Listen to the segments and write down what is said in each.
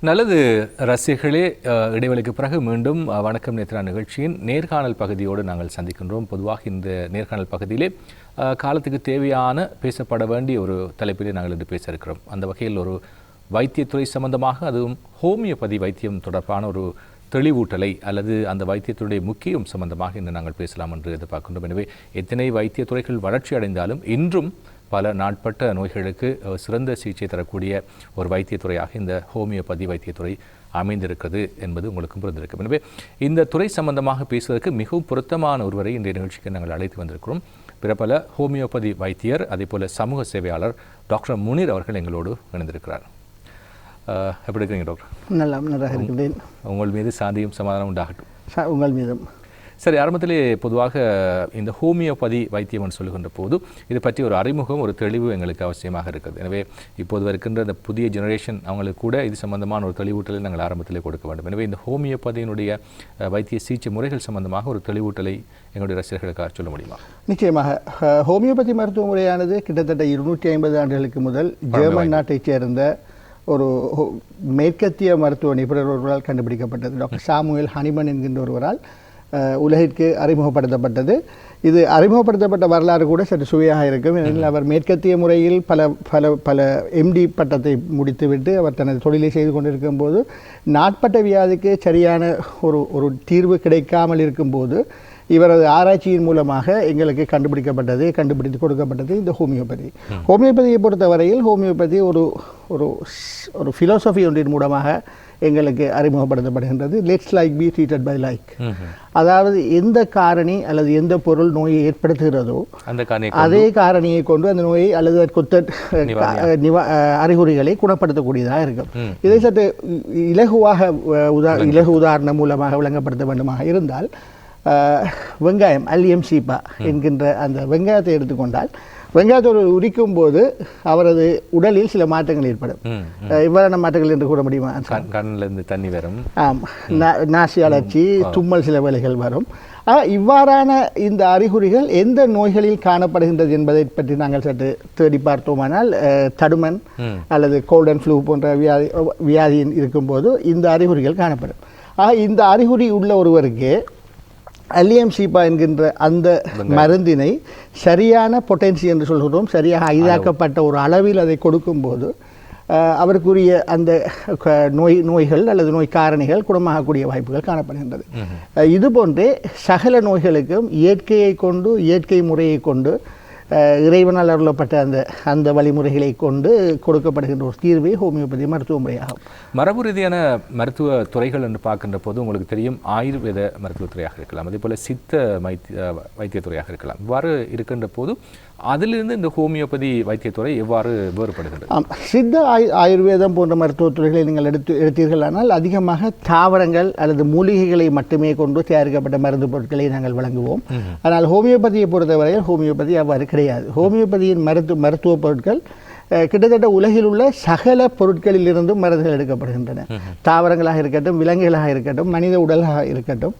நல்லது ரசிகர்களே, இடைவெளிக்கு பிறகு மீண்டும் வணக்கம் நேத்ரா நிகழ்ச்சியின் நேர்காணல் பகுதியோடு நாங்கள் சந்திக்கின்றோம். பொதுவாக இந்த நேர்காணல் பகுதியிலே காலத்துக்கு தேவையான பேசப்பட வேண்டிய ஒரு தலைப்பிலே நாங்கள் இன்று பேச இருக்கிறோம். அந்த வகையில் ஒரு வைத்தியத்துறை சம்பந்தமாக, அதுவும் ஹோமியோபதி வைத்தியம் தொடர்பான ஒரு தெளிவூட்டலை அல்லது அந்த வைத்தியத்துறையுடைய முக்கியம் சம்பந்தமாக இன்று நாங்கள் பேசலாம் என்று எதிர்பார்க்கின்றோம். எனவே எத்தனை வைத்தியத்துறைகள் வளர்ச்சி அடைந்தாலும் இன்றும் பல நாட்பட்ட நோய்களுக்கு சிறந்த சிகிச்சை தரக்கூடிய ஒரு வைத்தியத்துறையாக இந்த ஹோமியோபதி வைத்தியத்துறை அமைந்திருக்கிறது என்பது உங்களுக்கும் புரிந்திருக்கும். எனவே இந்த துறை சம்பந்தமாக பேசுவதற்கு மிகவும் பொருத்தமான ஒருவரை இன்றைய நிகழ்ச்சிக்கு நாங்கள் அழைத்து வந்திருக்கிறோம். பிரபல ஹோமியோபதி வைத்தியர், அதேபோல சமூக சேவையாளர் டாக்டர் முனீர் அவர்கள் எங்களோடு இணைந்திருக்கிறார். எப்படி இருக்கிறீங்க டாக்டர்? நல்லா இருக்கிறேன். உங்கள் மீது சாந்தியும் சமாதானம் உண்டாகட்டும். உங்கள் மீதும். சரி, ஆரம்பத்திலே பொதுவாக இந்த ஹோமியோபதி வைத்தியம் சொல்லுகின்ற போது இது பற்றி ஒரு அறிமுகம், ஒரு தெளிவு எங்களுக்கு அவசியமாக இருக்குது. எனவே இப்போது இருக்கின்ற இந்த புதிய ஜெனரேஷன் அவங்களுக்கு கூட இது சம்பந்தமான ஒரு தெளிவூட்டலை நாங்கள் ஆரம்பத்திலே கொடுக்க வேண்டும். எனவே இந்த ஹோமியோபதியினுடைய வைத்திய சிகிச்சை முறைகள் சம்பந்தமாக ஒரு தெளிவூட்டலை எங்களுடைய ரசிகர்களுக்காக சொல்ல முடியுமா? நிச்சயமாக. ஹோமியோபதி மருத்துவ முறையானது கிட்டத்தட்ட 250 ஆண்டுகளுக்கு முதல் ஜெர்மன் நாட்டைச் சேர்ந்த ஒரு மேற்கத்திய மருத்துவ நிபுணர் ஒருவரால் கண்டுபிடிக்கப்பட்டது. டாக்டர் சாமுவேல் ஹனிமன் என்கின்ற ஒருவரால் உலகிற்கு அறிமுகப்படுத்தப்பட்டது. இது அறிமுகப்படுத்தப்பட்ட வரலாறு கூட சற்று சுவையாக இருக்கும். ஏனெனில் அவர் மேற்கத்திய முறையில் பல பல பல எம்டி பட்டத்தை முடித்துவிட்டு அவர் தனது தொழிலை செய்து கொண்டிருக்கும் போது நாட்பட்ட வியாதிக்கு சரியான ஒரு தீர்வு கிடைக்காமல் இருக்கும்போது இவரது ஆராய்ச்சியின் மூலமாக எங்களுக்கு கண்டுபிடித்து கொடுக்கப்பட்டது இந்த ஹோமியோபதி. ஹோமியோபதியை பொறுத்தவரையில் ஹோமியோபதி ஒரு ஒரு ஃபிலோசபி ஒன்றின் மூலமாக எங்களுக்கு அறிமுகப்படுத்தப்படுகின்றது. Let's like be treated by like. அதாவது எந்த காரணி அல்லது எந்த பொருள் நோயை ஏற்படுத்துகிறதோ அதே காரணியை கொண்டு அந்த நோயை அல்லது அறிகுறிகளை குணப்படுத்தக்கூடியதாக இருக்கும். இதை சற்று இலகு உதாரணம் மூலமாக விளங்கப்படுத்த வேண்டுமாக இருந்தால், வெங்காயம் அல்லியம் சீப்பா என்கின்ற அந்த வெங்காயத்தை எடுத்துக்கொண்டால், வெங்காயத்தோடு உரிக்கும் போது அவரது உடலில் சில மாற்றங்கள் ஏற்படும். இவ்வாறான மாற்றங்கள் என்று கூற முடியுமா? கண்ணிலிருந்து தண்ணி வரும், நாசி அழற்சி, தும்மல் சில வேளைகள் வரும். இவ்வாறான இந்த அறிகுறிகள் எந்த நோய்களில் காணப்படுகின்றது என்பதை பற்றி நாங்கள் சற்று தேடி பார்த்தோமானால், தடுமன் அல்லது கோல்ட் அண்ட் ஃப்ளூ போன்ற வியாதியின் இருக்கும்போது இந்த அறிகுறிகள் காணப்படும். இந்த அறிகுறி உள்ள ஒருவருக்கு அல்லியம் சீப்பா என்கின்ற அந்த மருந்தினை சரியான பொட்டன்சி என்று சொல்கிறோம், சரியாக ஐதாக்கப்பட்ட ஒரு அளவில் அதை கொடுக்கும்போது அவருக்குரிய அந்த நோய்கள் அல்லது நோய் காரணிகள் குணமாகக்கூடிய வாய்ப்புகள் காணப்படுகின்றது. இதுபோன்றே சகல நோய்களுக்கும் இயற்கை முறையை கொண்டு இறைவனால் அருளப்பட்ட அந்த வழிமுறைகளை கொண்டு கொடுக்கப்படுகின்ற ஒரு தீர்வே ஹோமியோபதி மருத்துவ முறையாகும். மரபு ரீதியான மருத்துவ துறைகள் என்று பார்க்கின்ற போது உங்களுக்கு தெரியும், ஆயுர்வேத மருத்துவத்துறையாக இருக்கலாம், அதே போல் சித்த வைத்தியத்துறையாக இருக்கலாம். இவ்வாறு இருக்கின்ற போது அதிலிருந்து இந்த ஹோமியோபதி வைத்தியத்துறை எவ்வாறு வேறுபடுகிறது? சித்த ஆயுர்வேதம் போன்ற மருத்துவத்துறைகளை நீங்கள் எடுத்தீர்களானால் அதிகமாக தாவரங்கள் அல்லது மூலிகைகளை மட்டுமே கொண்டு தயாரிக்கப்பட்ட மருந்து பொருட்களை நாங்கள் வழங்குவோம். ஆனால் ஹோமியோபதியை பொறுத்தவரையில் ஹோமியோபதி அவ்வாறு கிடையாது. ஹோமியோபதியின் மருத்துவ பொருட்கள் கிட்டத்தட்ட உலகில் உள்ள சகல பொருட்களில் இருந்தும் மருந்துகள் எடுக்கப்படுகின்றன. தாவரங்களாக இருக்கட்டும், விலங்குகளாக இருக்கட்டும், மனித உடலாக இருக்கட்டும்,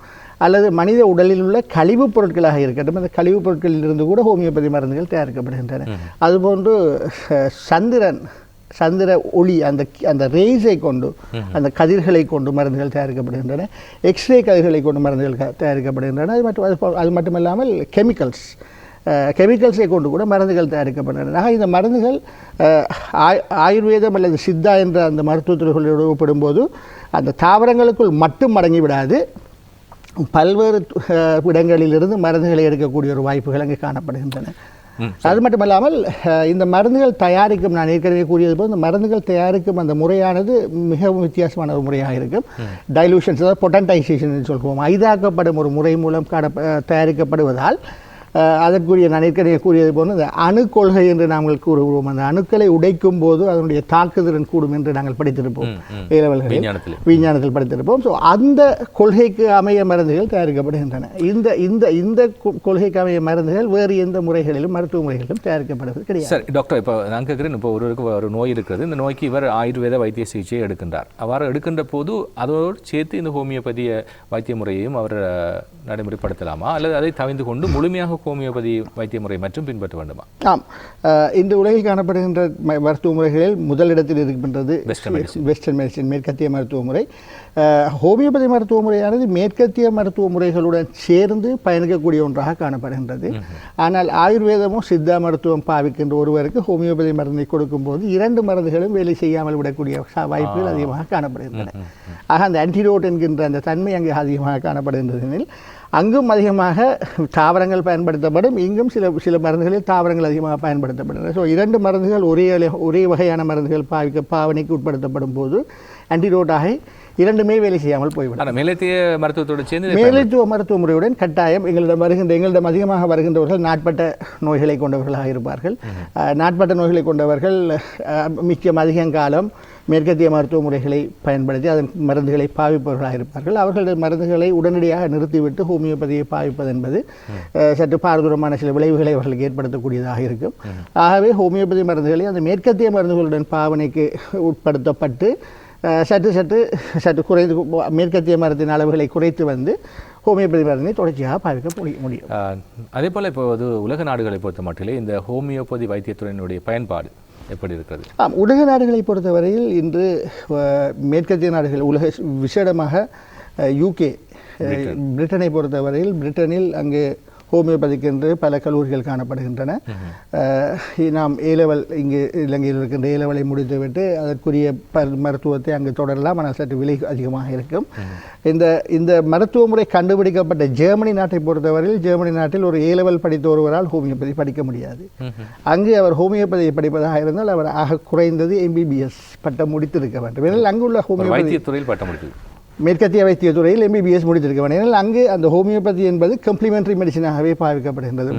அல்லது மனித உடலில் உள்ள கழிவுப் பொருட்களாக இருக்கட்டும், அந்த கழிவுப் பொருட்களில் இருந்து கூட ஹோமியோபதி மருந்துகள் தயாரிக்கப்படுகின்றன. அதுபோன்று சந்திர ஒளி அந்த ரேஸை கொண்டு, அந்த கதிர்களை கொண்டு மருந்துகள் தயாரிக்கப்படுகின்றன. எக்ஸ்ரே கதிர்களை கொண்டு மருந்துகள் தயாரிக்கப்படுகின்றன. அது மட்டுமல்லாமல் கெமிக்கல்ஸை கொண்டு கூட மருந்துகள் தயாரிக்கப்படுகின்றன. இந்த மருந்துகள் ஆயுர்வேதம் அல்லது சித்தா என்ற அந்த மருத்துவத்துறைகளோடு ஒப்பிடும்போது அந்த தாவரங்களுக்குள் மட்டும் அடங்கிவிடாது, பல்வேறு இடங்களிலிருந்து மருந்துகளை எடுக்கக்கூடிய ஒரு வாய்ப்புகள் அங்கே காணப்படுகின்றன. அது மட்டுமல்லாமல் இந்த மருந்துகள் தயாரிக்கும், நான் ஏற்கனவே கூறியது போல், இந்த மருந்துகள் தயாரிக்கும் அந்த முறையானது மிகவும் வித்தியாசமான ஒரு முறையாக இருக்கும். டைலூஷன்ஸ், அதாவது பொட்டன்டைசேஷன் சொல்லுவோம், ஐதாக்கப்படும் ஒரு முறை மூலம் தயாரிக்கப்படுவதால் அதற்குரிய, நான் ஏற்கனவே கூறியது போல, இந்த அணு கொள்கை என்று நாங்கள் கூறுகிறோம். அந்த அணுக்களை உடைக்கும் போது அதனுடைய தாக்குதிறன் கூடும் என்று நாங்கள் படித்திருப்போம், விஞ்ஞானத்தில் படித்திருப்போம். ஸோ அந்த கொள்கைக்கு அமைய மருந்துகள் தயாரிக்கப்படுகின்றன. இந்த கொள்கைக்கு அமைய மருந்துகள் வேறு எந்த முறைகளிலும் மருத்துவ முறைகளிலும் தயாரிக்கப்படுவது கிடையாது. சரி டாக்டர், இப்போ நான் கேட்குறேன், இப்போ ஒரு நோய் இருக்கிறது, இந்த நோய்க்கு இவர் ஆயுர்வேத வைத்திய சிகிச்சையை எடுக்கின்றார். அவ்வாறு எடுக்கின்ற போது அதோடு சேர்த்து இந்த ஹோமியோபதிய வைத்திய முறையையும் அவர் நடைமுறைப்படுத்தலாமா, அல்லது அதை தவிர்த்து கொண்டு முழுமையாக ஹோமியோபதி வைத்திய முறை மற்றும் பின்பற்ற வேண்டுமா? ஆம், இந்த உலகில் காணப்படுகின்ற மருத்துவ முறைகளில் முதலிடத்தில் இருக்கின்றது வெஸ்டர்ன் மெடிசின், மேற்கத்திய மருத்துவ முறை. ஹோமியோபதி மருத்துவ முறையானது மேற்கத்திய மருத்துவ முறைகளுடன் சேர்ந்து பயணிக்கக்கூடிய ஒன்றாக காணப்படுகின்றது. ஆனால் ஆயுர்வேதமும் சித்தா மருத்துவம் பாவிக்கின்ற ஒருவருக்கு ஹோமியோபதி மருந்தை கொடுக்கும்போது 2 மருந்துகளும் வேலை செய்யாமல் விடக்கூடிய வாய்ப்புகள் அதிகமாக காணப்படுகின்றன. ஆக அந்த ஆன்டிடோட் என்கின்ற அந்த தன்மை அங்கு அதிகமாக காணப்படுகின்றதெனில் அங்கும் அதிகமாக தாவரங்கள் பயன்படுத்தப்படும், இங்கும் சில மருந்துகளில் தாவரங்கள் அதிகமாக பயன்படுத்தப்படுகின்றன. ஸோ 2 மருந்துகள் ஒரே வகையான மருந்துகள் பாவனைக்கு உட்படுத்தப்படும் போது ஆன்டிடோட்டாக 2மே வேலை செய்யாமல் போய்விடும். மேலத்திய மருத்துவத்தோடு சேர்ந்து மேலத்துவ மருத்துவ முறையுடன் கட்டாயம் எங்களிடம் அதிகமாக வருகின்றவர்கள் நாட்பட்ட நோய்களை கொண்டவர்களாக இருப்பார்கள். நாட்பட்ட நோய்களை கொண்டவர்கள் மிச்சம் அதிகங்காலம் மேற்கத்திய மருத்துவ முறைகளை பயன்படுத்தி அதன் மருந்துகளை பாவிப்பவர்களாக இருப்பார்கள். அவர்களது மருந்துகளை உடனடியாக நிறுத்திவிட்டு ஹோமியோபதியை பாவிப்பது என்பது சற்று பாரதூரமான சில விளைவுகளை அவர்களுக்கு ஏற்படுத்தக்கூடியதாக இருக்கும். ஆகவே ஹோமியோபதி மருந்துகளை அந்த மேற்கத்திய மருந்துகளுடன் பாவனைக்கு உட்படுத்தப்பட்டு சற்று குறைந்து மேற்கத்திய மருந்தின் அளவுகளை குறைத்து வந்து ஹோமியோபதி மருந்தினை தொடர்ச்சியாக பாவிக்க முடியும். அதே போல் இப்போது உலக நாடுகளை பொறுத்த மட்டிலே இந்த ஹோமியோபதி வைத்தியத்துறையினுடைய பயன்பாடு எப்படி இருக்கிறது? உலக நாடுகளை பொறுத்தவரையில் இன்று மேற்கத்திய நாடுகள் உலக விசேடமாக UK பிரிட்டனை பொறுத்தவரையில் பிரிட்டனில் அங்கு ஹோமியோபதிக்கு என்று பல கல்லூரிகள் காணப்படுகின்றன. நாம் A-level இங்கு இலங்கையில் இருக்கின்ற A-level முடித்துவிட்டு அதற்குரிய மருத்துவத்தை அங்கு தொடரலாம். ஆனால் சற்று விலை அதிகமாக இருக்கும். இந்த மருத்துவ முறை கண்டுபிடிக்கப்பட்ட ஜெர்மனி நாட்டை பொறுத்தவரையில் ஜெர்மனி நாட்டில் ஒரு A-level படித்த ஒருவரால் ஹோமியோபதி படிக்க முடியாது. அங்கு அவர் ஹோமியோபதியை படிப்பதாக இருந்தால் அவர் ஆக குறைந்தது MBBS பட்டம் முடித்திருக்க வேண்டும். ஏனால் அங்குள்ள ஹோமியோபதி துறையில் பட்டம் முடித்து மேற்கத்திய வைத்தியத்துறையில் MBBS முடித்திருக்க வேண்டும். ஏனால் அங்கு அந்த ஹோமியோபதி என்பது கம்ப்ளிமெண்டரி மெடிசினாகவே பாவிக்கப்படுகின்றது.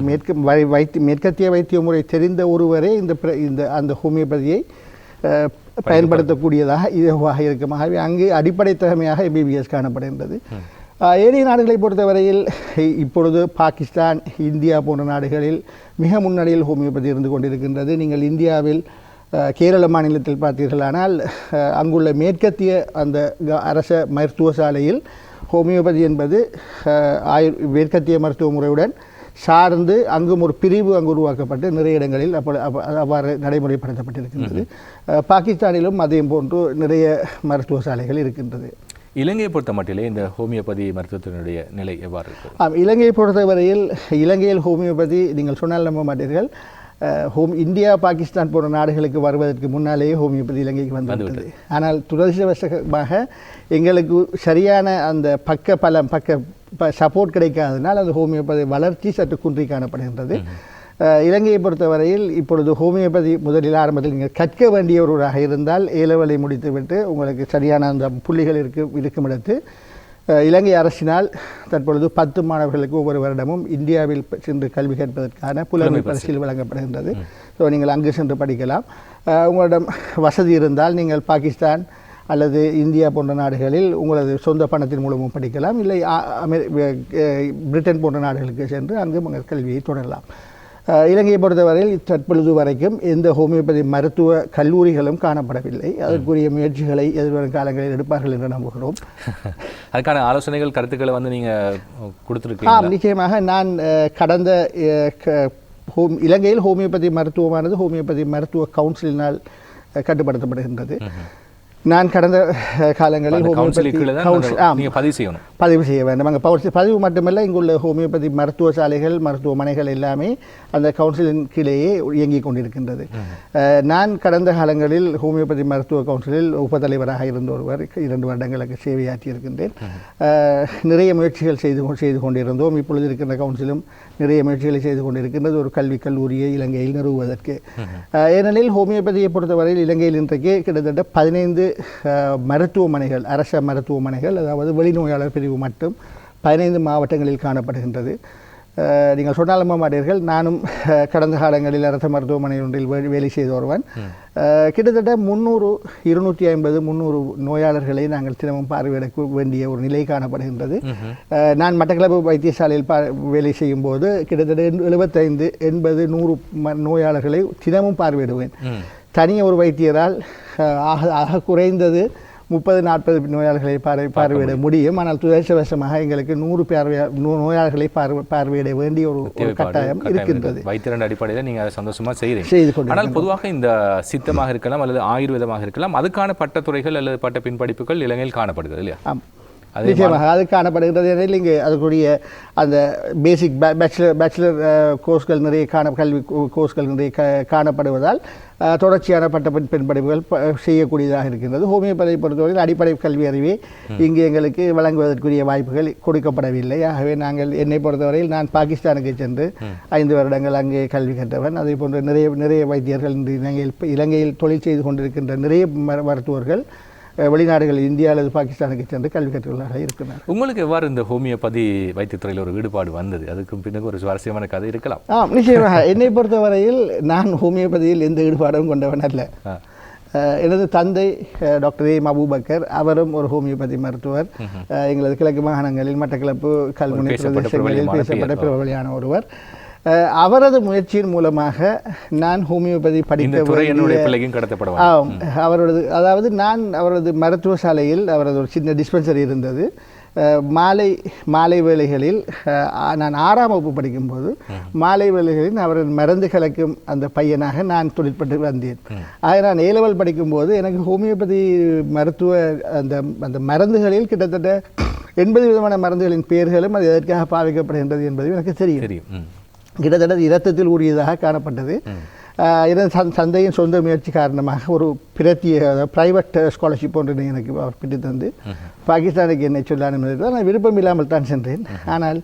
மேற்கத்திய வைத்திய முறை தெரிந்த ஒருவரே அந்த ஹோமியோபதியை பயன்படுத்தக்கூடியதாக இதுவாக இருக்கும். ஆகவே அங்கு அடிப்படை தகமையாக MBBS காணப்படுகின்றது. ஏனைய நாடுகளை பொறுத்தவரையில் இப்பொழுது பாகிஸ்தான், இந்தியா போன்ற நாடுகளில் மிக முன்னணியில் ஹோமியோபதி இருந்து கொண்டிருக்கின்றது. நீங்கள் இந்தியாவில் கேரள மாநிலத்தில் பார்த்தீர்களானால் அங்குள்ள மேற்கத்திய அந்த அரச மருத்துவசாலையில் ஹோமியோபதி என்பது மேற்கத்திய மருத்துவ முறையுடன் சார்ந்து அங்கும் ஒரு பிரிவு அங்கு உருவாக்கப்பட்டு நிறைய இடங்களில் அவ்வாறு நடைமுறைப்படுத்தப்பட்டிருக்கின்றது. பாகிஸ்தானிலும் அதே போன்று நிறைய மருத்துவ சாலைகள் இருக்கின்றது. இலங்கையை பொறுத்த மட்டிலே இந்த ஹோமியோபதி மருத்துவத்தினுடைய நிலை எவ்வாறு இருக்கு? இலங்கையை பொறுத்தவரையில் இலங்கையில் ஹோமியோபதி நீங்கள் சொன்னால் நம்ப மாட்டீர்கள், இந்தியா, பாகிஸ்தான் போன்ற நாடுகளுக்கு வருவதற்கு முன்னாலேயே ஹோமியோபதி இலங்கைக்கு வந்துவிட்டது. ஆனால் துரதிர்ஷ்டவசமாக எங்களுக்கு சரியான அந்த பக்க சப்போர்ட் கிடைக்காதனால் அந்த ஹோமியோபதி வளர்ச்சி சற்று குன்றி காணப்படுகின்றது. இலங்கையை பொறுத்தவரையில் இப்பொழுது ஹோமியோபதி முதலில் ஆரம்பத்தில் நீங்கள் கற்க வேண்டியவராக இருந்தால் A-level முடித்துவிட்டு உங்களுக்கு சரியான அந்த புள்ளிகள் இருக்கும் இடத்து இலங்கை அரசினால் தற்பொழுது 10 மாணவர்களுக்கு ஒவ்வொரு வருடமும் இந்தியாவில் சென்று கல்வி கற்பதற்கான புலமை பரிசில் வழங்கப்படுகின்றது. ஸோ நீங்கள் அங்கு சென்று படிக்கலாம். உங்களிடம் வசதி இருந்தால் நீங்கள் பாகிஸ்தான் அல்லது இந்தியா போன்ற நாடுகளில் உங்களது சொந்த பணத்தின் மூலமும் படிக்கலாம். இல்லை பிரிட்டன் போன்ற நாடுகளுக்கு சென்று அங்கு உங்கள் கல்வியை தொடரலாம். இலங்கையை பொறுத்தவரையில் தற்பொழுது வரைக்கும் எந்த ஹோமியோபதி மருத்துவ கல்லூரிகளும் காணப்படவில்லை. அதற்குரிய முயற்சிகளை எதிர்வரும் காலங்களில் எடுப்பார்கள் என்று நம்புகிறோம். அதுக்கான ஆலோசனைகள், கருத்துக்களை நீங்கள் கொடுத்துருக்கீங்க? நிச்சயமாக. நான் கடந்த இலங்கையில் ஹோமியோபதி மருத்துவமானது ஹோமியோபதி மருத்துவ கவுன்சிலினால் கட்டுப்படுத்தப்படுகின்றது. நான் கடந்த காலங்களில் பதிவு செய்ய வேண்டும். அங்கே பதிவு மட்டுமல்ல, இங்குள்ள ஹோமியோபதி மருத்துவ சாலைகள், மருத்துவமனைகள் எல்லாமே அந்த கவுன்சிலின் கீழேயே இயங்கிக் கொண்டிருக்கின்றது. நான் கடந்த காலங்களில் ஹோமியோபதி மருத்துவ கவுன்சிலில் உபத்தலைவராக இருந்த ஒருவர் 2 வருடங்களுக்கு சேவையாற்றி இருக்கின்றேன். நிறைய முயற்சிகள் செய்து கொண்டிருந்தோம். இப்பொழுது இருக்கின்ற கவுன்சிலும் நிறைய முயற்சிகளை செய்து கொண்டிருக்கின்றது ஒரு கல்விக் கல்லூரியை இலங்கையில் நிறுவுவதற்கு. ஏனெனில் ஹோமியோபதியை பொறுத்தவரையில் இலங்கையில் இன்றைக்கு கிட்டத்தட்ட 15 மருத்துவமனைகள், அரச மருத்துவமனைகள், அதாவது வெளிநோயாளர் பிரிவு மட்டும் 15 மாவட்டங்களில் காணப்படுகின்றது. நீங்கள் சொன்னால் நம்ப மாட்டீர்கள், நானும் கடந்த காலங்களில் அரச மருத்துவமனை ஒன்றில் வேலை செய்த ஒருவன். கிட்டத்தட்ட 250-300 நோயாளர்களை நாங்கள் தினமும் பார்வையிட வேண்டிய ஒரு நிலை காணப்படுகின்றது. நான் மட்டக்களப்பு வைத்தியசாலையில் வேலை செய்யும் போது கிட்டத்தட்ட 75-80-100 நோயாளர்களை தினமும் பார்வையிடுவேன். தனிய ஒரு வைத்தியரால் ஆக குறைந்தது 30-40 நோயாளர்களை பார்வையிட முடியும். ஆனால் துரதிர்ஷ்டவசமாக எங்களுக்கு 100 நோயாளர்களை பார்வையிட வேண்டிய ஒரு கட்டாயம் இருக்கின்றது. வைத்தியர் அடிப்படையில் நீங்கள் அதை சந்தோஷமாக செய்து. ஆனால் பொதுவாக இந்த சித்தமாக இருக்கலாம் அல்லது ஆயுர்வேதமாக இருக்கலாம், அதுக்கான பட்டத்துறைகள் அல்லது பட்ட பின்படிப்புகள் இலங்கையில் காணப்படுகிறது இல்லையா? நிச்சயமாக அது காணப்படுகிறது. ஏனெனில் இங்கே அதுக்குரிய அந்த பேசிக் பேச்சுலர் கோர்ஸ்கள் நிறைய கல்வி கோர்ஸ்கள் நிறைய காணப்படுவதால் தொடர்ச்சியான பட்ட பின்படிப்புகள் செய்யக்கூடியதாக இருக்கின்றது. ஹோமியோபதியை பொறுத்தவரையில் அடிப்படை கல்வி அறிவை இங்கு எங்களுக்கு வழங்குவதற்குரிய வாய்ப்புகள் கொடுக்கப்படவில்லை. ஆகவே நாங்கள் என்னை பொறுத்தவரையில் நான் பாகிஸ்தானுக்கு சென்று 5 வருடங்கள் அங்கே கல்வி கற்றவன். அதே போன்று நிறைய வைத்தியர்கள் இலங்கையில் தொழில் செய்து கொண்டிருக்கின்ற நிறைய மருத்துவர்கள் வெளிநாடுகள் இந்தியா அல்லது பாகிஸ்தானுக்கு சென்று கல்வி கற்றவர்களாக இருக்கிறார். உங்களுக்கு எவ்வாறு இந்த ஹோமியோபதி வைத்தியத்துறையில் ஒரு ஈடுபாடு வந்தது? அதுக்கு பின்னுக்கு ஒரு சுவாரஸ்யமான கதை இருக்கலாம். நிச்சயமாக. என்னை பொறுத்தவரையில் நான் ஹோமியோபதியில் எந்த ஈடுபாடும் கொண்டவன் அல்ல. எனது தந்தை டாக்டர் அபூபக்கர், அவரும் ஒரு ஹோமியோபதி மருத்துவர். எங்களது கிழக்கு மாகாணங்களில் மட்டக்களப்பு கல்முனை பிரதேசங்களில் பேசப்பட்ட பிரபலியான ஒருவர். அவரது முயற்சியின் மூலமாக நான் ஹோமியோபதி அதாவது நான் அவரது மருத்துவ சாலையில் அவரது ஒரு சின்ன டிஸ்பென்சரி இருந்தது. மாலை வேளைகளில் நான் 6ஆம் வகுப்பு படிக்கும்போது மாலை வேளைகளில் அவரது மருந்து கலக்கும் அந்த பையனாக நான் தொழிற்பட்டு வந்தேன். ஆக நான் A-level படிக்கும்போது எனக்கு ஹோமியோபதி மருத்துவ அந்த மருந்துகளில் கிட்டத்தட்ட 80 விதமான மருந்துகளின் பெயர்களும் அது எதற்காக பாவிக்கப்படுகின்றது என்பது எனக்கு தெரியும். கிட்டத்தட்ட இரத்தத்தில் ஊறியதாக காணப்பட்டது. சந்தையின் சொந்த முயற்சி காரணமாக ஒரு பிரைவேட் ஸ்காலர்ஷிப் ஒன்று எனக்கு அவர் பெற்று தந்து பாகிஸ்தானுக்கு என்னை சொல்ல அனுமதித்தார். நான் விருப்பம் இல்லாமல் தான் சென்றேன். ஆனால்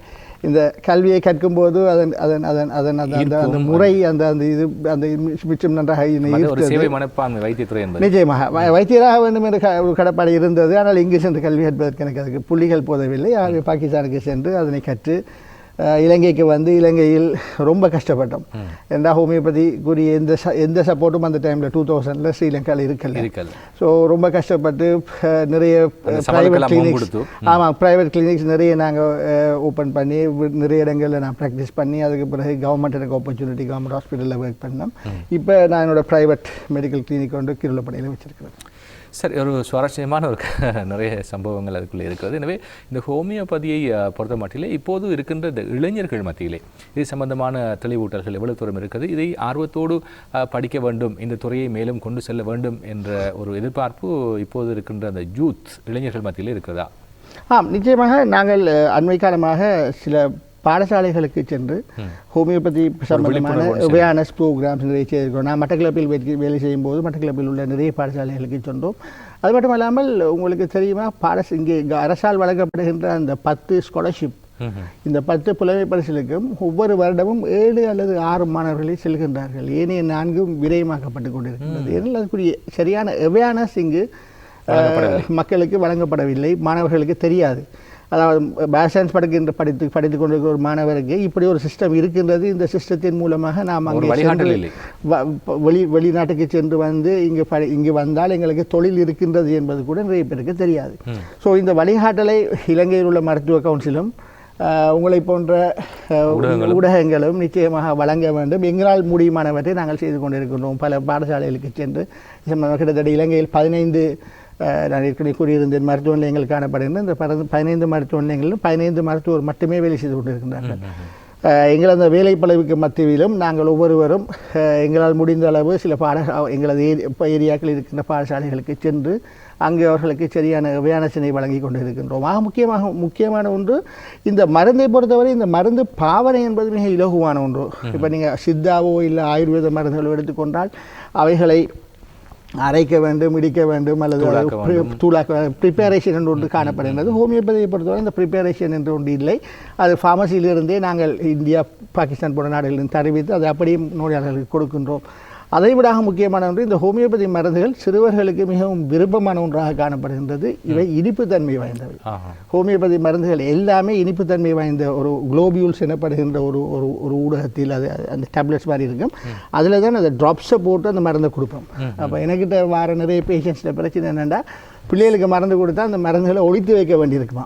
இந்த கல்வியை கற்கும்போது அந்த முறை அந்த இது அந்த மிச்சம் நன்றாக நிச்சயமாக வைத்தியராக வேண்டும் என்ற ஒரு கடப்பாடு இருந்தது. ஆனால் இங்கு சென்று கல்வி கற்பதற்கு எனக்கு அதுக்கு புள்ளிகள் போதவில்லை. பாகிஸ்தானுக்கு சென்று அதனை கற்று இலங்கைக்கு வந்து இலங்கையில் ரொம்ப கஷ்டப்பட்டோம். ஏன்னா ஹோமியோபதிக்குரிய எந்த சப்போர்ட்டும் அந்த டைமில் 2000 ஸ்ரீலங்காவில் இருக்கல. ஸோ ரொம்ப கஷ்டப்பட்டு நிறைய ப்ரைவேட் கிளினிக்ஸ் நிறைய நாங்கள் ஓப்பன் பண்ணி நிறைய இடங்களில் நான் ப்ராக்டிஸ் பண்ணி அதுக்கு பிறகு கவர்மெண்ட் எனக்கு ஆப்பர்ச்சுனிட்டி கவர்மெண்ட் ஹாஸ்பிட்டலில் ஒர்க் பண்ணோம். இப்போ நான் என்னோடய ப்ரைவேட் மெடிக்கல் கிளினிக் வந்து கிருளப்படையில் வச்சுருக்கிறேன். சரி, ஒரு சுவாரஸ்யமான ஒரு நிறைய சம்பவங்கள் அதுக்குள்ளே இருக்கிறது. எனவே இந்த ஹோமியோபதியை பொறுத்த மட்டிலே இப்போது இருக்கின்ற இந்த இளைஞர்கள் மத்தியிலே இது சம்பந்தமான தெளிவூட்டல்கள் எவ்வளவு தூரம் இருக்குது, இதை ஆர்வத்தோடு படிக்க வேண்டும், இந்த துறையை மேலும் கொண்டு செல்ல வேண்டும் என்ற ஒரு எதிர்பார்ப்பு இப்போது இருக்கின்ற அந்த யூத் இளைஞர்கள் மத்தியிலே இருக்கிறதா? நிச்சயமாக. நாங்கள் அண்மை காலமாக சில பாடசாலைகளுக்கு சென்று ஹோமியோபதி சம்பந்தமான அவேர்னஸ் ப்ரோக்ராம்ஸ் நிறைய செய்திருக்கிறோம். நான் மட்டக்களப்பில் வேலை செய்யும் போது மட்டக்களப்பில் உள்ள நிறைய பாடசாலைகளுக்கு சென்றோம். அது மட்டும் இல்லாமல் உங்களுக்கு தெரியுமா, இங்கே அரசால் வழங்கப்படுகின்ற அந்த 10 ஸ்காலர்ஷிப், இந்த 10 புலமை பரிசிலுக்கும் ஒவ்வொரு வருடமும் 7 அல்லது 6 மாணவர்களை செல்கின்றார்கள். ஏனைய 4 விரயமாக்கப்பட்டு கொண்டிருக்கின்றது. ஏனால் அதுக்குரிய சரியான அவேர்னஸ் இங்கு மக்களுக்கு வழங்கப்படவில்லை, மாணவர்களுக்கு தெரியாது. அதாவது பேஷன்ஸ் படித்து கொண்டிருக்கிற ஒரு மாணவருக்கு இப்படி ஒரு சிஸ்டம் இருக்கின்றது, இந்த சிஸ்டத்தின் மூலமாக நாம் அங்கே வெளிநாட்டுக்கு சென்று வந்து இங்கு வந்தால் எங்களுக்கு தொழில் இருக்கின்றது என்பது கூட நிறைய பேருக்கு தெரியாது. ஸோ இந்த வழிகாட்டலை இலங்கையில் உள்ள மருத்துவ கவுன்சிலும் உங்களை போன்ற ஊடகங்களும் நிச்சயமாக வழங்க வேண்டும். எங்களால் முடியுமானவற்றை நாங்கள் செய்து கொண்டிருக்கின்றோம். பல பாடசாலைகளுக்கு சென்று கிட்டத்தட்ட இலங்கையில் 15 நான் ஏற்கனவே கூறியிருந்தேன் மருத்துவ நிலையங்கள் காணப்படுகின்ற இந்த 15 மருத்துவ நிலையங்களிலும் 15 மருத்துவர் மட்டுமே வேலை செய்து கொண்டிருக்கின்றார்கள். எங்கள் அந்த வேலைப்பளவுக்கு மத்தியிலும் நாங்கள் ஒவ்வொருவரும் எங்களால் முடிந்த அளவு சில எங்களது ஏரியாக்களில் இருக்கின்ற பாடசாலைகளுக்கு சென்று அங்கே அவர்களுக்கு சரியான அவேர்னஸினை வழங்கி கொண்டு இருக்கின்றோம். முக்கியமான ஒன்று, இந்த மருந்தை பொறுத்தவரை இந்த மருந்து பாவனை என்பது மிக இலகுவான ஒன்று. இப்போ நீங்கள் சித்தாவோ இல்லை ஆயுர்வேத மருந்துகளோ எடுத்துக்கொண்டால் அவைகளை அரைக்க வேண்டும், இடிக்க வேண்டும், அல்லது தூளாக்க ப்ரிப்பேரேஷன் என்று ஒன்று காணப்படுகின்றது. ஹோமியோபதியை பொறுத்தவரை இந்த ப்ரிப்பேரேஷன் என்று ஒன்று இல்லை. அது ஃபார்மசியிலிருந்தே நாங்கள் இந்தியா பாகிஸ்தான் போன்ற நாடுகளில் தருவித்து அதை அப்படியே நோயாளர்களுக்கு கொடுக்கின்றோம். அதைவிட முக்கியமான ஒன்று, இந்த ஹோமியோபதி மருந்துகள் சிறுவர்களுக்கு மிகவும் விருப்பமான ஒன்றாக காணப்படுகின்றது. இவை இனிப்புத்தன்மை வாய்ந்தவை. ஹோமியோபதி மருந்துகள் எல்லாமே இனிப்புத்தன்மை வாய்ந்த ஒரு குளோபியூல்ஸ் எனப்படுகின்ற ஒரு ஊடகத்தில் அது அந்த டேப்லெட்ஸ் மாதிரி இருக்கும். அதில் தான் அந்த ட்ராப்ஸை போட்டு அந்த மருந்தை கொடுப்போம். அப்போ எனக்கிட்ட வர நிறைய பேஷண்ட்ஸில் பிரச்சனை என்னென்னா, பிள்ளைகளுக்கு மருந்து கொடுத்தா அந்த மருந்துகளை ஒழித்து வைக்க வேண்டியிருக்குமா.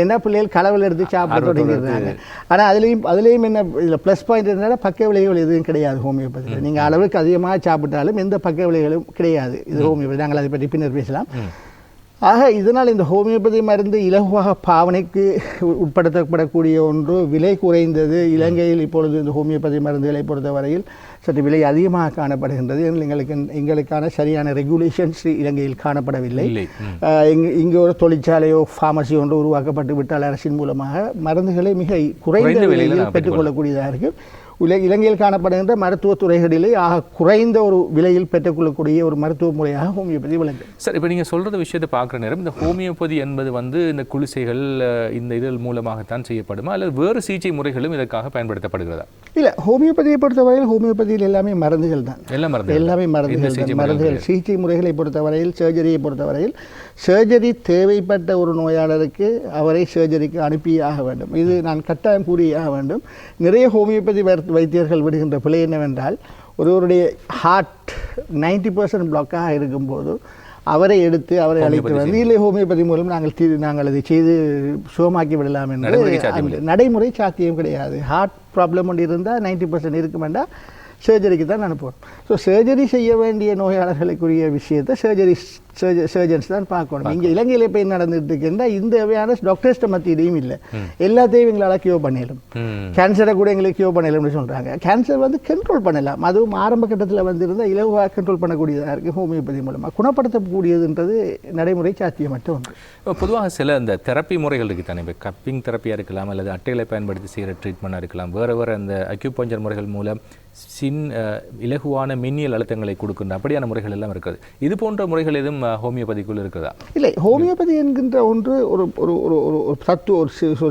ஏன்னா பிள்ளைகள் களவில் எடுத்து சாப்பிட தொடங்கிடுறாங்க. ஆனால் அதுலேயும் என்ன இதில் ப்ளஸ் பாயிண்ட் இருந்தாலும் பக்க விளைவுகள் எதுவும் கிடையாது ஹோமியோபதியில். நீங்கள் அளவுக்கு அதிகமாக சாப்பிட்டாலும் எந்த பக்க விளைவுகளும் கிடையாது. இது ஹோமியோபதி. நாங்கள் அதை பற்றி பின்னர் பேசலாம். ஆக இதனால் இந்த ஹோமியோபதி மருந்து இலகுவாக பாவனைக்கு உட்படுத்தப்படக்கூடிய ஒன்று, விலை குறைந்தது. இலங்கையில் இப்பொழுது இந்த ஹோமியோபதி மருந்துகளை பொறுத்தவரையில் சற்று விலை அதிகமாக காணப்படுகின்றது. எங்களுக்கான சரியான ரெகுலேஷன்ஸ் இலங்கையில் காணப்படவில்லை. இங்கே ஒரு தொழிற்சாலையோ ஃபார்மசி ஒன்று உருவாக்கப்பட்டு விட்டால் அரசின் மூலமாக மருந்துகளை மிக குறைந்த விலையில் பெற்றுக்கொள்ளக்கூடியதாக இருக்கும். இலங்கையில் காணப்படுகின்ற மருத்துவத் துறைகளிலே குறைந்த ஒரு விலையில் பெற்றுக்கொள்ளக்கூடிய ஒரு மருத்துவ முறையாக ஹோமியோபதி விளங்கும். சார், இப்போ நீங்கள் சொல்கிற விஷயத்தை பார்க்குற நேரம் இந்த ஹோமியோபதி என்பது இந்த குளிசைகள் இந்த இதழ் மூலமாகத்தான் செய்யப்படுமா அல்லது வேறு சிகிச்சை முறைகளும் இதற்காக பயன்படுத்தப்படுகிறதா? இல்லை, ஹோமியோபதியை பொறுத்தவரையில் ஹோமியோபதியில் எல்லாமே மருந்துகள் தான். எல்லாமே மருந்துகள். சிகிச்சை முறைகளை பொறுத்தவரையில், சர்ஜரியை பொறுத்தவரையில், சர்ஜரி தேவைப்பட்ட ஒரு நோயாளருக்கு அவரை சர்ஜரிக்கு அனுப்பியாக வேண்டும். இது நான் கட்டாயம் கூறியாக வேண்டும். நிறைய ஹோமியோபதி வைத்தியர்கள் விடுகின்ற பிழை என்னவென்றால், ஒருவருடைய ஹார்ட் 90% பிளாக்காக இருக்கும்போது அவரை எடுத்து அவரை அழைத்து வந்து இல்லை ஹோமியோபதி மூலம் நாங்கள் அதை செய்து சுகமாக்கி விடலாம் என்று நடைமுறை சாத்தியம் கிடையாது. ஹார்ட் ப்ராப்ளம் ஒன்று இருந்தால் 90% இருக்குமெண்டா சர்ஜரிக்கு தான் அனுப்புவோம். ஸோ சர்ஜரி செய்ய வேண்டிய நோயாளர்களுக்குரிய விஷயத்தை சர்ஜன்ஸ் தான் பார்க்கணும். இங்கே இலங்கையில் இப்போ என்ன நடந்துட்டு இருக்குன்னா, இந்த அவேர்னஸ் டாக்டர்ஸ்ட மத்தியிலையும் இல்லை. எல்லாத்தையும் எங்களால் கியூர் பண்ணிடலாம். கேன்சரை கூட எங்களுக்கு கியூர் பண்ணிடலாம்னு சொல்கிறாங்க. கேன்சர் கண்ட்ரோல் பண்ணலாம். அதுவும் ஆரம்ப கட்டத்தில் இருந்தால் இலவாக கண்ட்ரோல் பண்ணக்கூடியதாக இருக்குது. ஹோமியோபதி மூலமாக குணப்படுத்தக்கூடியதுன்றது நடைமுறை சாத்தியமற்ற ஒன்று. பொதுவாக சில இந்த தெரப்பி முறைகள் இருக்குது தானே, இப்போ கப்பிங் தெரப்பியாக இருக்கலாம் அல்லது அட்டைகளை பயன்படுத்தி செய்கிற ட்ரீட்மெண்ட்டாக இருக்கலாம். வேறு அந்த அக்யூபஞ்சர் முறைகள் மூலம் இலகுவான மின்னியல் அழுத்தங்களை கொடுக்கின்ற அப்படியான முறைகள் எல்லாம் இருக்கிறது. இது போன்ற முறைகள் எதுவும் ஹோமியோபதிக்குள் இருக்கிறதா? இல்லை, ஹோமியோபதி என்கின்ற ஒன்று ஒரு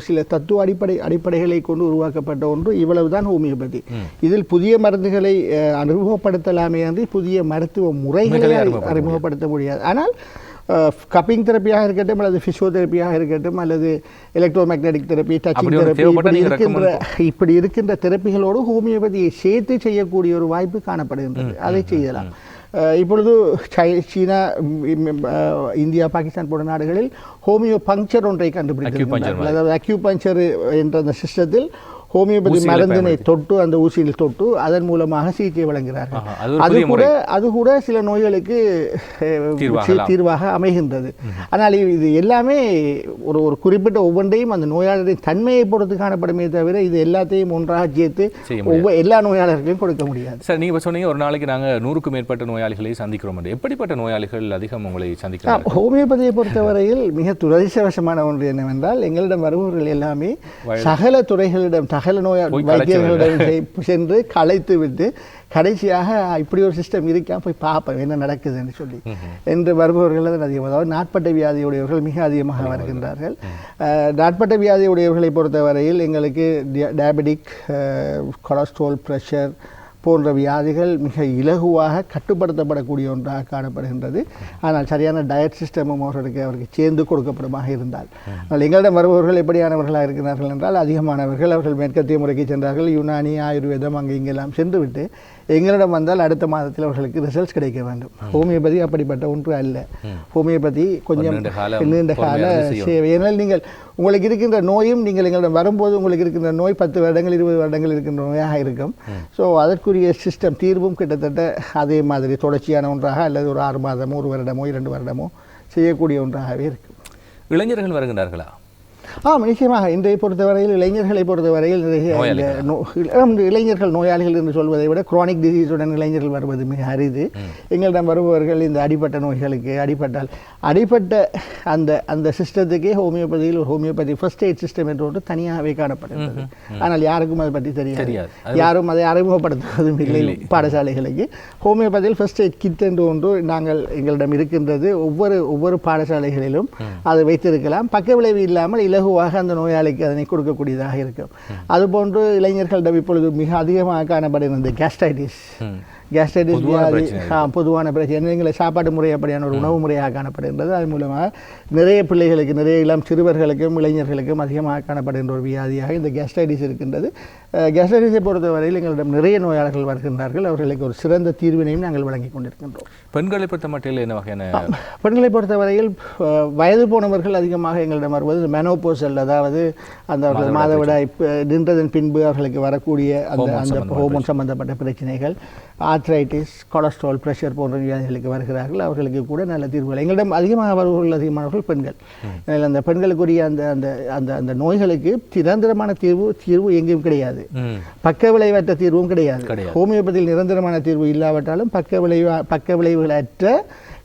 சில தத்துவ அடிப்படைகளை கொண்டு உருவாக்கப்பட்ட ஒன்று. இவ்வளவுதான் ஹோமியோபதி. இதில் புதிய மருந்துகளை அறிமுகப்படுத்தலாமே அன்றி புதிய மருத்துவ முறைகளை அறிமுகப்படுத்த முடியாது. ஆனால் கப்பிங் தெரப்பியாக இருக்கட்டும் அல்லது ஃபிசியோதெரப்பியாக இருக்கட்டும் அல்லது electro magnetic therapy, touching therapy, இப்படி இருக்கின்ற தெரப்பிகளோடு ஹோமியோபதியை சேர்த்து செய்யக்கூடிய ஒரு வாய்ப்பு காணப்படுகின்றது. அதை செய்யலாம். இப்பொழுது சீனா, இந்தியா, பாகிஸ்தான் போன்ற நாடுகளில் ஹோமியோ பங்க்சர் ஒன்றை கண்டுபிடித்திருக்கிறார்கள். அதாவது அக்யூபஞ்சர் என்ற அந்த சிஸ்டத்தில் ஹோமியோபதி மருந்தினை தொட்டு அந்த ஊசியில் தொட்டு அதன் மூலமாக சிகிச்சை வழங்குகிறார்கள். அது கூட சில நோய்களுக்கு தீர்வாக அமைகின்றது. ஆனால் இது எல்லாமே ஒரு குறிப்பிட்ட ஒவ்வொன்றையும் அந்த நோயாளரின் தன்மையை பொறுத்து காணப்படுமே தவிர இது எல்லாத்தையும் ஒன்றாக சேர்த்து எல்லா நோயாளர்களையும் கொடுக்க முடியாது. சார், நீங்கள் சொன்னீங்க ஒரு நாளைக்கு நாங்கள் 100க்கும் மேற்பட்ட நோயாளிகளை சந்திக்கிறோம். எப்படிப்பட்ட நோயாளிகள் அதிகம் உங்களை சந்திக்கிறோம்? ஹோமியோபதியை பொறுத்தவரையில் மிக துரதிர்ஷ்டவசமான ஒன்று என்னவென்றால், எங்களிடம் வருபவர்கள் எல்லாமே சகல துறைகளிடம் சகல வைத்தியர்களிடம் சென்று களைத்து விட்டு கடைசியாக இப்படி ஒரு சிஸ்டம் இருக்கா போய் பார்ப்போம் என்ன நடக்குதுன்னு சொல்லி என்று வருபவர்கள் தான் அதிகம். அதாவது நாட்பட்ட வியாதியுடையவர்கள் மிக அதிகமாக வருகின்றார்கள். நாட்பட்ட வியாதியுடையவர்களை பொறுத்தவரையில் எங்களுக்கு டயபெட்டிக், கொலஸ்ட்ரால், ப்ரெஷர் போன்ற வியாதிகள் மிக இலகுவாக கட்டுப்படுத்தப்படக்கூடிய ஒன்றாக காணப்படுகின்றது. ஆனால் சரியான டயட் சிஸ்டமும் அவருக்கு சேர்ந்து கொடுக்கப்படுமாக இருந்தால். ஆனால் எங்களிடம் வருபவர்கள் எப்படியானவர்களாக இருக்கிறார்கள் என்றால், அதிகமானவர்கள் அவர்கள் மேற்கத்திய முறைக்கு சென்றார்கள். யுனானி, ஆயுர்வேதம் அங்கே இங்கெல்லாம் சென்றுவிட்டு எங்களிடம் வந்தால் அடுத்த மாதத்தில் அவர்களுக்கு ரிசல்ட்ஸ் கிடைக்க வேண்டும். ஹோமியோபதி அப்படிப்பட்ட ஒன்று அல்ல. ஹோமியோபதி கொஞ்சம் நீண்ட கால சேவை. ஏனால் நீங்கள் உங்களுக்கு இருக்கின்ற நோயும் நீங்கள் எங்களிடம் வரும்போது உங்களுக்கு இருக்கின்ற நோய் 10 வருடங்கள் 20 வருடங்கள் இருக்கின்ற நோயாக இருக்கும். ஸோ அதற்குரிய சிஸ்டம் தீர்வும் கிட்டத்தட்ட அதே மாதிரி தொடர்ச்சியான ஒன்றாக அல்லது ஒரு 6 மாதமோ 1 வருடமோ 2 வருடமோ செய்யக்கூடிய ஒன்றாகவே இருக்கும். இளைஞர்கள் வருகின்றார்களா? நிச்சயமாக. இன்றைய பொறுத்தவரையில் இளைஞர்களை பொறுத்தவரையில் இளைஞர்கள் நோயாளிகள் என்று சொல்வதை விட குரானிக் டிசீஸுடன் இளைஞர்கள் வருவது மிக அரிது. எங்களிடம் வருபவர்கள் இந்த அடிப்பட்ட நோய்களுக்கு அடிப்பட்ட அந்த சிஸ்டத்துக்கே ஹோமியோபதியில் ஒரு ஹோமியோபதி ஃபர்ஸ்ட் எய்ட் சிஸ்டம் என்று ஒன்று தனியாகவே காணப்படுகிறது. ஆனால் யாருக்கும் அதை பற்றி தெரியாது. யாரும் அதை அறிமுகப்படுத்துவதும் இல்லை பாடசாலைகளுக்கு. ஹோமியோபதியில் ஃபர்ஸ்ட் எய்ட் கிட் என்று ஒன்று எங்களிடம் இருக்கின்றது. ஒவ்வொரு பாடசாலைகளிலும் அதை வைத்திருக்கலாம். பக்க விளைவு இல்லாமல் இலகுவாக அந்த நோயாளிக்கு அதனை கொடுக்கக்கூடியதாக இருக்கும். அதுபோன்று இளைஞர்களிடம் இப்பொழுது மிக அதிகமாக காணப்படுகிற கேஸ்ட்ரைட்டிஸ் பொதுவான பிரச்சனை. எங்களை சாப்பாடு முறை அப்படியான ஒரு உணவு முறையாக காணப்படுகின்றது. அது மூலமாக நிறைய பிள்ளைகளுக்கு, நிறைய இளம் சிறுவர்களுக்கும் இளைஞர்களுக்கும் அதிகமாக காணப்படுகின்ற ஒரு வியாதியாக இந்த கேஸ்ட்ரைட்டிஸ் இருக்கின்றது. கேஸ்ட்ரைட்டிஸை பொறுத்தவரையில் எங்களிடம் நிறைய நோயாளர்கள் வருகின்றார்கள். அவர்களுக்கு ஒரு சிறந்த தீர்வினையும் நாங்கள் வழங்கி கொண்டிருக்கின்றோம். பெண்களை பொறுத்த மட்டில் என்ன வகையான? பெண்களை பொறுத்தவரையில் வயது போனவர்கள் அதிகமாக எங்களிடம் வருவது மெனோபோசல், அதாவது அந்த அவர்கள் மாதவிடாய் நின்றதன் பின்பு அவர்களுக்கு வரக்கூடிய அந்த ஹோமோன் சம்பந்தப்பட்ட பிரச்சனைகள். ஆர்த்ரைட்டிஸ், கொலஸ்ட்ரால், ப்ரெஷர் போன்ற வியாதிகளுக்கு வருகிறார்கள். அவர்களுக்கு கூட நல்ல தீர்வுகள். எங்களிடம் அதிகமானவர்கள் பெண்கள். அந்த பெண்களுக்குரிய அந்த அந்த அந்த அந்த நோய்களுக்கு நிரந்தரமான தீர்வு எங்கேயும் கிடையாது. பக்க விளைவற்ற தீர்வும் கிடையாது. ஹோமியோபதியில் நிரந்தரமான தீர்வு இல்லாவிட்டாலும் பக்க விளைவுகளற்ற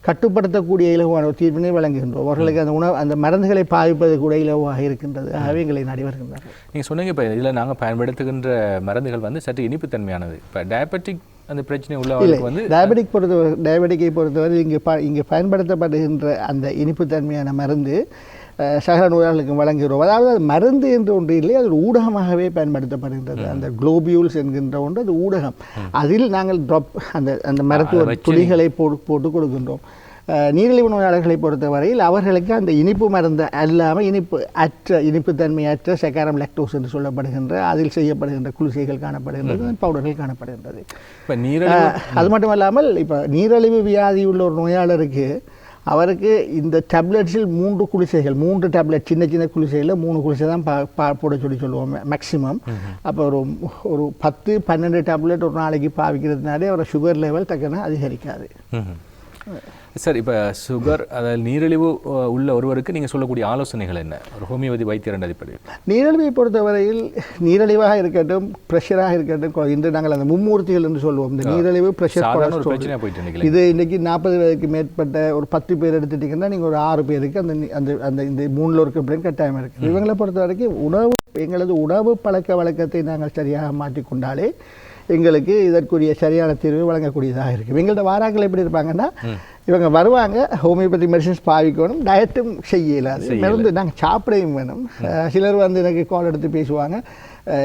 கட்டுப்படுத்தக்கூடிய இலகுவான ஒரு தீர்வினை வழங்குகின்றோம். அவர்களுக்கு அந்த மருந்துகளை பாவிப்பது கூட இலவாக இருக்கின்றது. ஆகவே எங்களை நாடி வருகின்றார்கள். நீங்கள் சொன்னீங்க இப்போ இதில் நாங்கள் பயன்படுத்துகின்ற மருந்துகள் வந்து சற்று இனிப்புத்தன்மையானது. இப்போ டயபெட்டிக் அந்த பிரச்சனை உள்ளவர்களுக்கு வந்து டயபெட்டிக்கை பொறுத்தவரை இங்கே பயன்படுத்தப்படுகின்ற அந்த இனிப்புத்தன்மையான மருந்து சகல நோயாளிகளுக்கும் வழங்குகிறோம். அதாவது அது மருந்து என்று ஒன்று இல்லை, அது ஒரு ஊடகமாகவே பயன்படுத்தப்படுகின்றது. அந்த குளோபியூல்ஸ் என்கின்ற ஒன்று அது ஊடகம். அதில் நாங்கள் அந்த மருத்துவ துளிகளை போட்டு கொடுக்கின்றோம். நீரிழிவு நோயாளர்களை பொறுத்தவரையில் அவர்களுக்கு அந்த இனிப்பு மருந்து அல்லாமல் இனிப்புத்தன்மையற்ற செக்காரம் லாக்டோஸ் என்று சொல்லப்படுகின்ற அதில் செய்யப்படுகின்ற குளிசைகள் காணப்படுகின்றது, பவுடர்கள் காணப்படுகின்றது. இப்போ நீரிழிவு அது மட்டும் இல்லாமல் இப்போ நீரிழிவு வியாதி உள்ள ஒரு நோயாளருக்கு அவருக்கு இந்த டேப்லெட்ஸில் 3 டேப்லெட் சின்ன குளிசையில் 3 குளிசை தான் போட சொல்லுவோம் மேக்ஸிமம். அப்போ ஒரு 10-12 டேப்லெட் ஒரு நாளைக்கு பாவிக்கிறதுனாலே அவரோட சுகர் லெவல் தக்கன அதிகரிக்காது. சார், இப்போ சுகர் அதாவது நீரிழிவு உள்ள ஒருவருக்கு நீங்கள் சொல்லக்கூடிய ஆலோசனைகள் என்ன ஒரு ஹோமியோபதி வைத்தியர் அடிப்படையில்? நீரிழிவை பொறுத்தவரையில் நீரிழிவாக இருக்கட்டும், ப்ரெஷராக இருக்கட்டும், இன்று நாங்கள் அந்த மும்மூர்த்திகள் என்று சொல்லுவோம். இந்த நீரிழிவு, ப்ரெஷர், பிரச்சனையாக போயிட்டு இது இன்னைக்கு 40 வயதுக்கு மேற்பட்ட ஒரு 10 பேர் எடுத்துட்டீங்கன்னா நீங்கள் ஒரு 6 பேருக்கு அந்த இந்த 3 ஒரு கம்ப்ளைண்ட் கட்டாயம் இருக்குது. இவங்களை பொறுத்த வரைக்கும் எங்களது உணவு பழக்க வழக்கத்தை நாங்கள் சரியாக மாற்றிக்கொண்டாலே எங்களுக்கு இதற்குரிய சரியான தீர்வு வழங்கக்கூடியதாக இருக்குது. எங்கள்கிட்ட வாராக்கள் எப்படி இருப்பாங்கன்னா, இவங்க வருவாங்க, ஹோமியோபதி மெடிசன்ஸ் பாவிக்கணும், டயட்டும் செய்ய இயலாது, மருந்து நாங்கள் சாப்பிடவும் வேணும். சிலர் வந்து எனக்கு கால் எடுத்து பேசுவாங்க,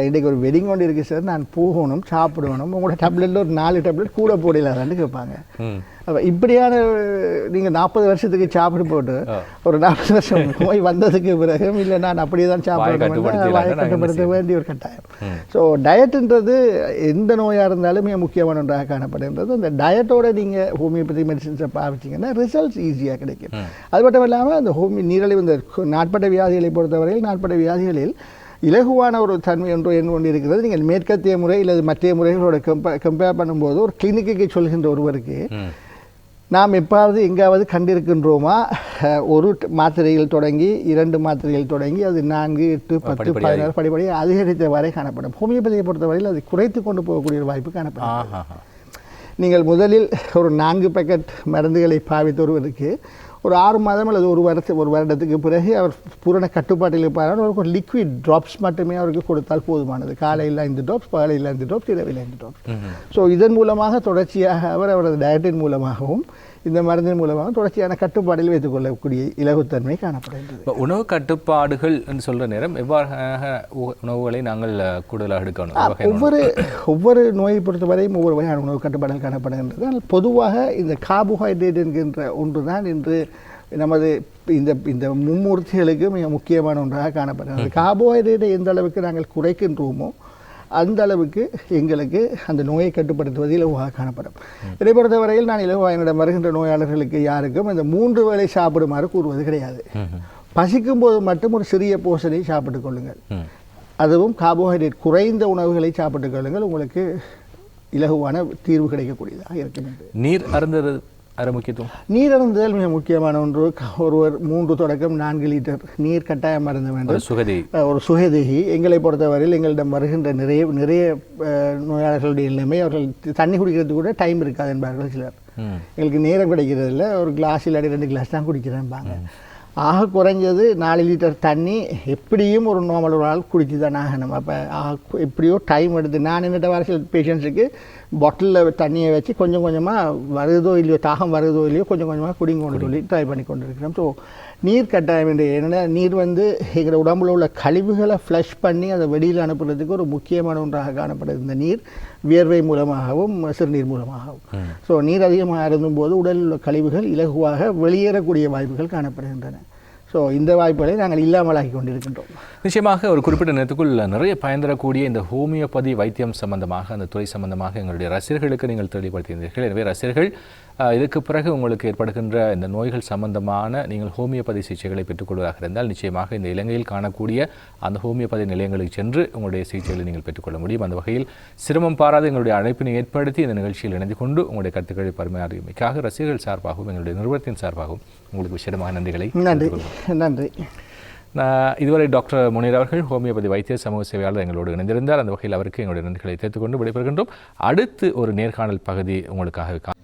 இன்றைக்கு ஒரு வெட்டிங் ஒன்று இருக்குது சார், நான் போகணும், சாப்பிடணும், உங்களோட டேப்லெட்டில் ஒரு 4 டேப்லெட் கூட போடலாதான்னு கேட்பாங்க. அப்போ இப்படியான நீங்கள் 40 வருஷத்துக்கு சாப்பிட்டு போட்டு ஒரு 40 வருஷம் நோய் வந்ததுக்கு பிறகு இல்லை நான் அப்படியே தான் சாப்பிடணும், வாயை கட்டுப்படுத்த வேண்டிய ஒரு கட்டாயம். ஸோ டயட்டுன்றது எந்த நோயாக இருந்தாலும் மிக முக்கியமான ஒன்றாக காணப்படுகின்றது. அந்த டயட்டோட நீங்கள் ஹோமியோபதி மெடிசன்ஸை பாவிச்சிங்கன்னா ரிசல்ட்ஸ் ஈஸியாக கிடைக்கும். அது மட்டும் இல்லாமல் அந்த நீரிழிவு இந்த நாட்பட்ட வியாதிகளை பொறுத்தவரையில் நாட்பட்ட வியாதிகளில் இலகுவான ஒரு தன்மை ஒன்று இருக்கிறது. நீங்கள் மேற்கத்திய முறை அல்லது மற்ற முறைகளோட கம்பேர் பண்ணும்போது ஒரு கிளினிக்கு சொல்கின்ற ஒருவருக்கு நாம் எப்பாவது எங்காவது கண்டிருக்கின்றோமா, ஒரு மாத்திரைகள் தொடங்கி 2 மாத்திரைகள் தொடங்கி அது 4, 8, 10, 16 படிப்படியாக அதிகரித்த வரை காணப்படும். ஹோமியோபதியை பொறுத்தவரையில் அது குறைத்து கொண்டு போகக்கூடிய ஒரு வாய்ப்பு காணப்படும். நீங்கள் முதலில் ஒரு 4 பேக்கெட் மருந்துகளை பாவித்த ஒருவருக்கு ஒரு 6 மாதம் அல்லது ஒரு வருடத்துக்கு பிறகு அவர் பூரண கட்டுப்பாட்டில் இருப்பார். அவருக்கு ஒரு லிக்விட் ட்ராப்ஸ் மட்டுமே அவருக்கு கொடுத்தால் போதுமானது. காலையில் 5 ட்ராப்ஸ், பகலையில் 5 ட்ராப்ஸ், இரவில் 5 ட்ராப்ஸ். ஸோ இதன் மூலமாக தொடர்ச்சியாக அவரது டயட்டின் மூலமாகவும் இந்த மருந்தின் மூலமாக தொடர்ச்சியான கட்டுப்பாடில் வைத்துக் கொள்ளக்கூடிய இலகுத்தன்மை காணப்படுகின்றது. உணவு கட்டுப்பாடுகள் என்று சொல்கிற நேரம் எவ்வாறாக உணவுகளை நாங்கள் கூடுதலாக எடுக்கணும்? ஒவ்வொரு நோயை பொறுத்தவரையும் ஒவ்வொரு வகையான உணவு கட்டுப்பாடுகள் காணப்படுகின்றது. ஆனால் பொதுவாக இந்த கார்போஹைட்ரேட் என்கின்ற ஒன்று தான் இன்று நமது இந்த மும்மூர்த்திகளுக்கு மிக முக்கியமான ஒன்றாக காணப்படுகிறது. கார்போஹைட்ரேட்டை எந்த அளவுக்கு நாங்கள் குறைக்கின்றோமோ அந்த அளவுக்கு எங்களுக்கு அந்த நோயை கட்டுப்படுத்துவது இலகுவாக காணப்படும். இதை பொறுத்தவரையில் நான் இலகுவாக என்னிடம் வருகின்ற நோயாளர்களுக்கு யாருக்கும் இந்த 3 வேளை சாப்பிடுமாறு கூறுவது கிடையாது. பசிக்கும் போது மட்டும் ஒரு சிறிய போர்ஷனை சாப்பிட்டுக் கொள்ளுங்கள். அதுவும் கார்போஹைட்ரேட் குறைந்த உணவுகளை சாப்பிட்டுக் கொள்ளுங்கள். உங்களுக்கு இலகுவான தீர்வு கிடைக்கக்கூடியதாக இருக்கும். நீர் அருந்தது முக்கியத்துவம். நீர் அருந்துதல் மிக முக்கியமான ஒன்று. ஒருவர் 3 தொடக்கம் 4 லிட்டர் நீர் கட்டாயம் அருந்த வேண்டும். ஒரு சுகதேகி. எங்களை பொறுத்தவரையில் எங்களிடம் வருகின்ற நிறைய நோயாளர்களுடைய நிலைமை, அவர்கள் தண்ணி குடிக்கிறதுக்கு கூட டைம் இருக்காது என்பார்கள் சிலர். எங்களுக்கு நேரம் கிடைக்கிறது இல்லை, ஒரு கிளாஸ் இல்லாட்டி 2 கிளாஸ் தான் குடிக்கிறேன்பாங்க. ஆக குறைஞ்சது 4 லிட்டர் தண்ணி எப்படியும் ஒரு நார்மல் ஒரு ஆள் குடிச்சு தான் ஆகணும். அப்போ எப்படியோ டைம் எடுத்து நான் என்னட்ட வர சில பேஷண்ட்ஸுக்கு பாட்டிலில் தண்ணியை வச்சு கொஞ்சம் கொஞ்சமாக வருதோ இல்லையோ, தாகம் வருதோ இல்லையோ கொஞ்சம் கொஞ்சமாக குடிங்கொண்டு சொல்லி ட்ரை பண்ணி கொண்டு இருக்கிறோம். ஸோ நீர் கட்டாயம் என்று என்னென்னா, நீர் வந்து எங்கள் உடம்புல உள்ள கழிவுகளை ஃப்ளஷ் பண்ணி அதை வெளியில் அனுப்புறதுக்கு ஒரு முக்கியமான ஒன்றாக காணப்படுது. இந்த நீர் வியர்வை மூலமாகவும் சிறுநீர் மூலமாகவும். ஸோ நீர் அதிகமாக அருந்தும்போது உடலில் உள்ள கழிவுகள் இலகுவாக வெளியேறக்கூடிய வாய்ப்புகள் காணப்படுகின்றன. ஸோ இந்த வாய்ப்புகளை நாங்கள் இல்லாமலாக்கி கொண்டிருக்கின்றோம். நிச்சயமாக ஒரு குறிப்பிட்ட நேரத்துக்குள் நிறைய பயன்பெறக்கூடிய இந்த ஹோமியோபதி வைத்தியம் சம்பந்தமாக, அந்த துறை சம்பந்தமாக எங்களுடைய ரசிகர்களுக்கு நீங்கள் தெளிவுபடுத்தியிருந்தீர்கள். எனவே ரசிகர்கள் இதுக்கு பிறகு உங்களுக்கு ஏற்படுகின்ற இந்த நோய்கள் சம்பந்தமான நீங்கள் ஹோமியோபதி சிகிச்சைகளை பெற்றுக்கொள்வதாக இருந்தால் நிச்சயமாக இந்த இலங்கையில் காணக்கூடிய அந்த ஹோமியோபதி நிலையங்களுக்கு சென்று உங்களுடைய சிகிச்சைகளை நீங்கள் பெற்றுக்கொள்ள முடியும். அந்த வகையில் சிரமம் பாராது எங்களுடைய அழைப்பினை ஏற்படுத்தி இந்த நிகழ்ச்சியில் இணைந்து கொண்டு உங்களுடைய கருத்துக்களை பரிமாறியமைக்காக ரசிகர்கள் சார்பாகவும் எங்களுடைய நிறுவனத்தின் சார்பாகவும் உங்களுக்கு விசேடமாக நன்றிகளை நன்றி. இதுவரை டாக்டர் முனீர் அவர்கள் ஹோமியோபதி வைத்திய சமூக சேவையாளர் எங்களோடு இணைந்திருந்தார். அந்த வகையில் அவருக்கு எங்களுடைய நன்றிகளை தெரிவித்துக் கொண்டு விடைபெறுகின்றோம். அடுத்து ஒரு நேர்காணல் பகுதி உங்களுக்காக